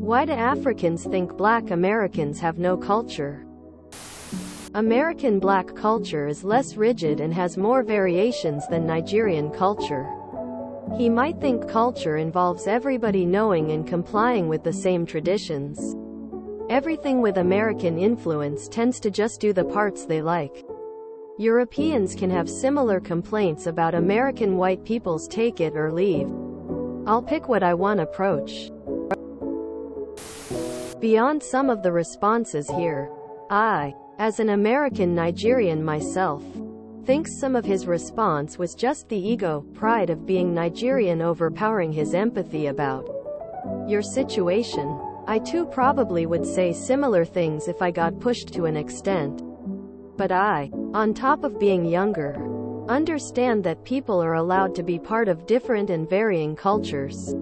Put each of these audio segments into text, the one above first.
Why do Africans think Black Americans have no culture? American Black culture is less rigid and has more variations than Nigerian culture. He might think culture involves everybody knowing and complying with the same traditions. Everything with American influence tends to just do the parts they like. Europeans can have similar complaints about American white people's take it or leave. I'll pick what I want approach. Beyond some of the responses here, I, as an American Nigerian myself, thinks some of his response was just the ego, pride of being Nigerian overpowering his empathy about your situation. I too probably would say similar things if I got pushed to an extent. But I, on top of being younger, understand that people are allowed to be part of different and varying cultures.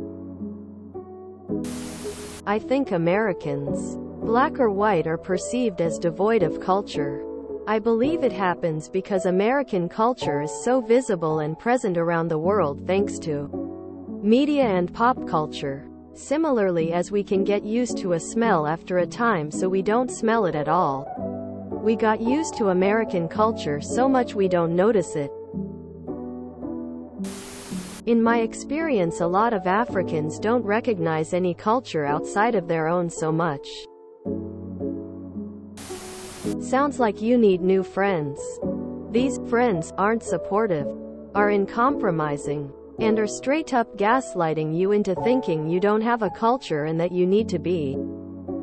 I think Americans, Black or white, are perceived as devoid of culture. I believe it happens because American culture is so visible and present around the world thanks to media and pop culture. Similarly, as we can get used to a smell after a time so we don't smell it at all. We got used to American culture so much we don't notice it. In my experience, a lot of Africans don't recognize any culture outside of their own so much. Sounds like you need new friends. These friends aren't supportive, are uncompromising, and are straight up gaslighting you into thinking you don't have a culture and that you need to be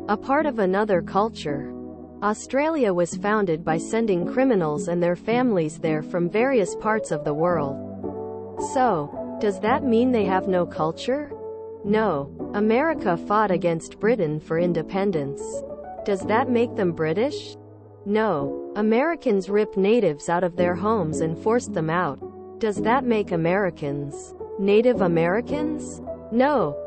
a part of another culture. Australia was founded by sending criminals and their families there from various parts of the world. So, does that mean they have no culture? No. America fought against Britain for independence. Does that make them British? No. Americans ripped natives out of their homes and forced them out. Does that make Americans Native Americans? No.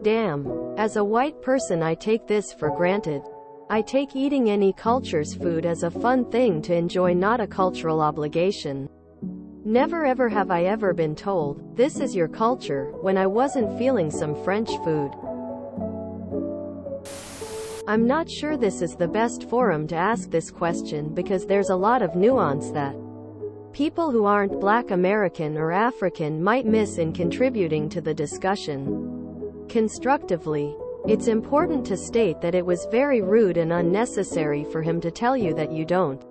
Damn. As a white person, I take this for granted. I take eating any culture's food as a fun thing to enjoy, not a cultural obligation. Never ever have I ever been told, this is your culture, when I wasn't feeling some French food. I'm not sure this is the best forum to ask this question because there's a lot of nuance that people who aren't Black American or African might miss in contributing to the discussion constructively. It's important to state that it was very rude and unnecessary for him to tell you that you don't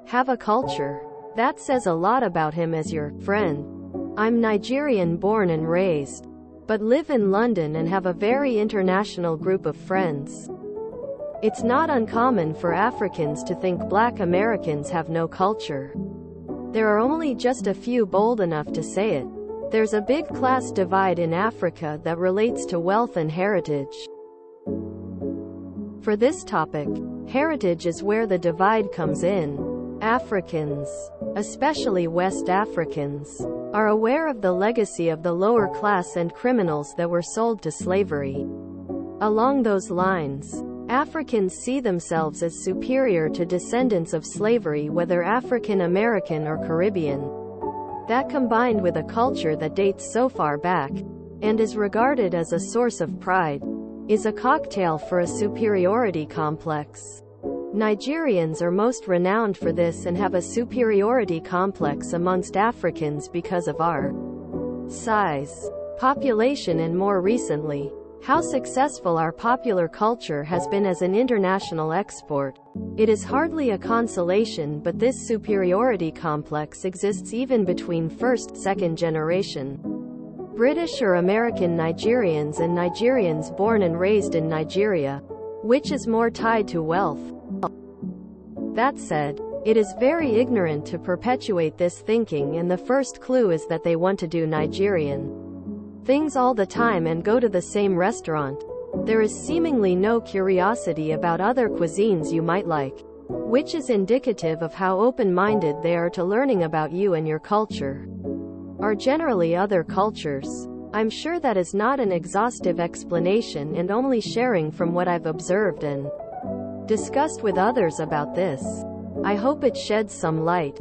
have a culture. That says a lot about him as your friend. I'm Nigerian born and raised, but live in London and have a very international group of friends. It's not uncommon for Africans to think Black Americans have no culture. There are only just a few bold enough to say it. There's a big class divide in Africa that relates to wealth and heritage. For this topic, heritage is where the divide comes in. Africans, especially West Africans, are aware of the legacy of the lower class and criminals that were sold to slavery. Along those lines, Africans see themselves as superior to descendants of slavery, whether African American or Caribbean. That, combined with a culture that dates so far back, and is regarded as a source of pride, is a cocktail for a superiority complex. Nigerians are most renowned for this and have a superiority complex amongst Africans because of our size, population, and more recently, how successful our popular culture has been as an international export. It is hardly a consolation, but this superiority complex exists even between first, second generation British or American Nigerians and Nigerians born and raised in Nigeria, which is more tied to wealth. That said, it is very ignorant to perpetuate this thinking, and the first clue is that they want to do Nigerian things all the time and go to the same restaurant. There is seemingly no curiosity about other cuisines you might like, which is indicative of how open-minded they are to learning about you and your culture, or generally other cultures. I'm sure that is not an exhaustive explanation and only sharing from what I've observed and discussed with others about this. I hope it sheds some light.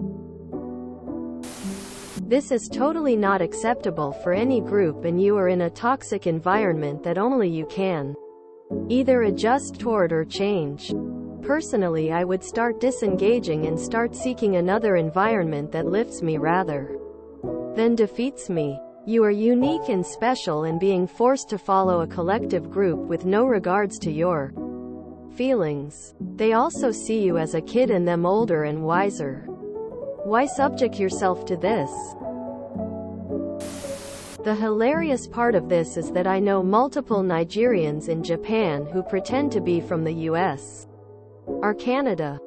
This is totally not acceptable for any group, and you are in a toxic environment that only you can either adjust toward or change. Personally, I would start disengaging and start seeking another environment that lifts me rather than defeats me. You are unique and special, and being forced to follow a collective group with no regards to your feelings. They also see you as a kid and them older and wiser. Why subject yourself to this? The hilarious part of this is that I know multiple Nigerians in Japan who pretend to be from the US or Canada.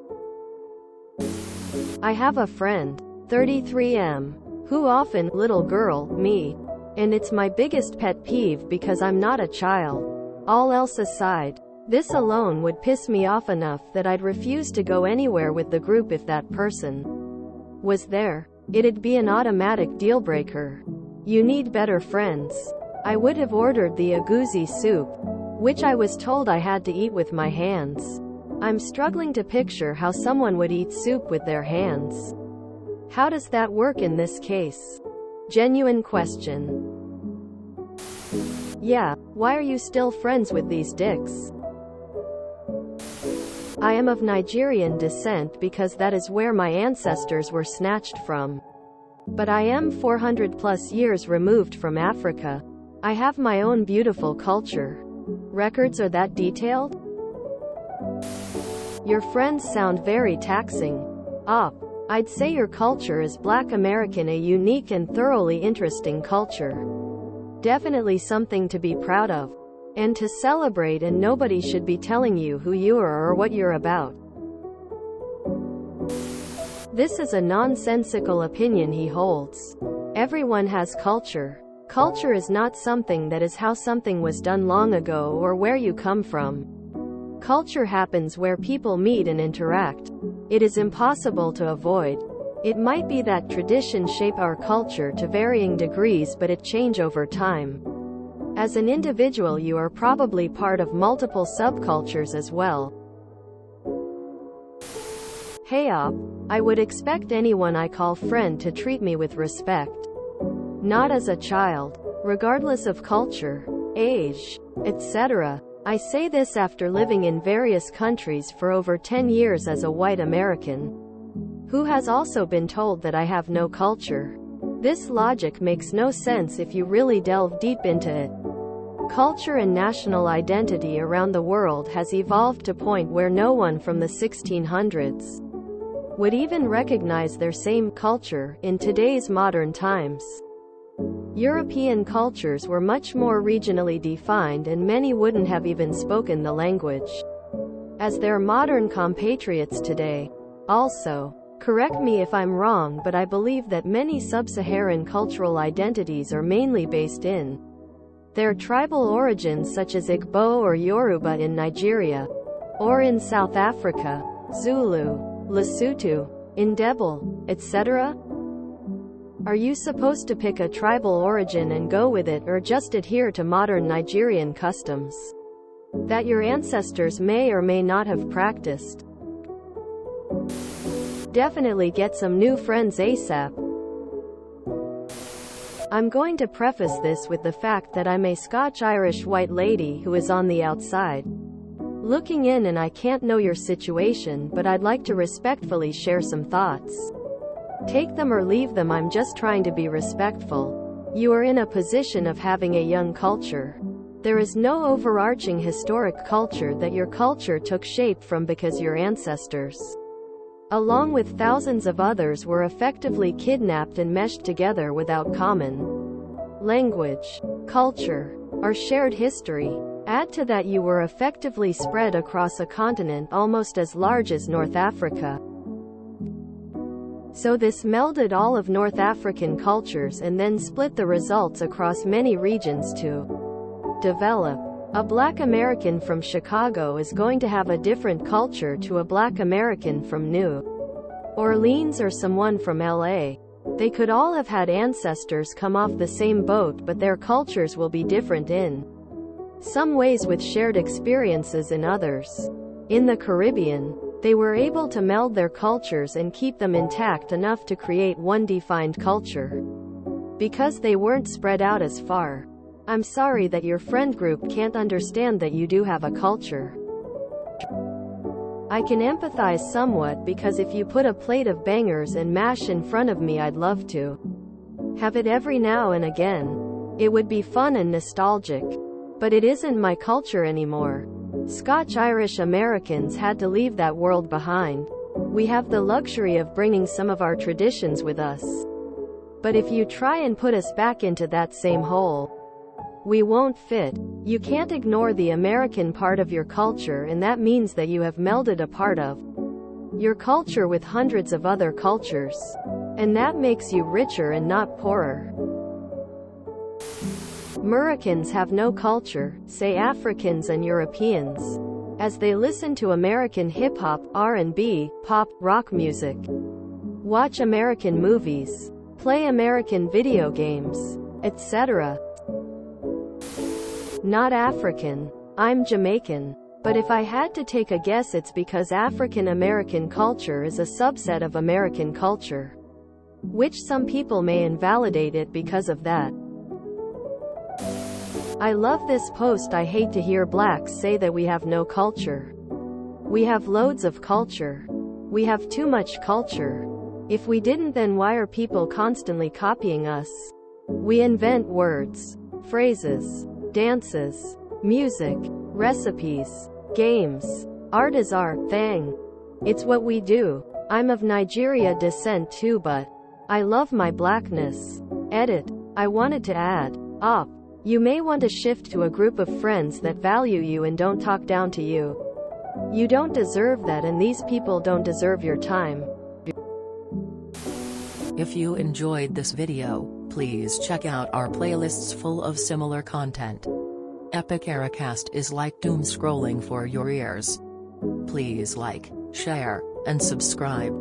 I have a friend, 33M, who often, little girl, me. And it's my biggest pet peeve because I'm not a child. All else aside, this alone would piss me off enough that I'd refuse to go anywhere with the group if that person was there. It'd be an automatic deal breaker. You need better friends. I would have ordered the agusi soup, which I was told I had to eat with my hands. I'm struggling to picture how someone would eat soup with their hands. How does that work in this case? Genuine question. Yeah, why are you still friends with these dicks? I am of Nigerian descent because that is where my ancestors were snatched from. But I am 400 plus years removed from Africa. I have my own beautiful culture. Records are that detailed? Your friends sound very taxing. I'd say your culture is Black American, a unique and thoroughly interesting culture. Definitely something to be proud of and to celebrate, and nobody should be telling you who you are or what you're about. This is a nonsensical opinion he holds. Everyone has culture. Culture is not something that is how something was done long ago or where you come from. Culture happens where people meet and interact. It is impossible to avoid. It might be that traditions shape our culture to varying degrees, but it changes over time. As an individual, you are probably part of multiple subcultures as well. Hey I would expect anyone I call friend to treat me with respect. Not as a child. Regardless of culture, age, etc. I say this after living in various countries for over 10 years as a white American who has also been told that I have no culture. This logic makes no sense if you really delve deep into it. Culture and national identity around the world has evolved to a point where no one from the 1600s would even recognize their same culture in today's modern times. European cultures were much more regionally defined, and many wouldn't have even spoken the language as their modern compatriots today. Also, correct me if I'm wrong, but I believe that many sub-Saharan cultural identities are mainly based in their tribal origins, such as Igbo or Yoruba in Nigeria, or in South Africa, Zulu, Lesotho, Ndebele, etc. Are you supposed to pick a tribal origin and go with it, or just adhere to modern Nigerian customs that your ancestors may or may not have practiced? Definitely get some new friends ASAP. I'm going to preface this with the fact that I'm a Scotch-Irish white lady who is on the outside looking in, and I can't know your situation, but I'd like to respectfully share some thoughts. Take them or leave them. I'm just trying to be respectful. You are in a position of having a young culture. There is no overarching historic culture that your culture took shape from, because your ancestors, along with thousands of others, were effectively kidnapped and meshed together without common language, culture, or shared history. Add to that you were effectively spread across a continent almost as large as North Africa. So this melded all of North African cultures and then split the results across many regions to develop. A Black American from Chicago is going to have a different culture to a Black American from New Orleans or someone from LA. They could all have had ancestors come off the same boat, but their cultures will be different in some ways, with shared experiences in others. In the Caribbean, they were able to meld their cultures and keep them intact enough to create one defined culture. because they weren't spread out as far. I'm sorry that your friend group can't understand that you do have a culture. I can empathize somewhat because if you put a plate of bangers and mash in front of me, I'd love to have it every now and again. It would be fun and nostalgic. But it isn't my culture anymore. Scotch-Irish Americans had to leave that world behind. We have the luxury of bringing some of our traditions with us. But if you try and put us back into that same hole, we won't fit. You can't ignore the American part of your culture, and that means that you have melded a part of your culture with hundreds of other cultures. And that makes you richer and not poorer. Americans have no culture, say Africans and Europeans, as they listen to American hip-hop, R&B, pop, rock music, watch American movies, play American video games, etc. Not African. I'm Jamaican. But if I had to take a guess, it's because African American culture is a subset of American culture, which some people may invalidate it because of that. I love this post. I hate to hear blacks say that we have no culture. We have loads of culture. We have too much culture. If we didn't, then why are people constantly copying us? We invent words, phrases, dances, music, recipes, games. Art is our thing. It's what we do. I'm of Nigeria descent too, but I love my blackness. Edit. I wanted to add, op. You may want to shift to a group of friends that value you and don't talk down to you. You don't deserve that, and these people don't deserve your time. If you enjoyed this video, please check out our playlists full of similar content. Epic Ericast is like doom scrolling for your ears. Please like, share, and subscribe.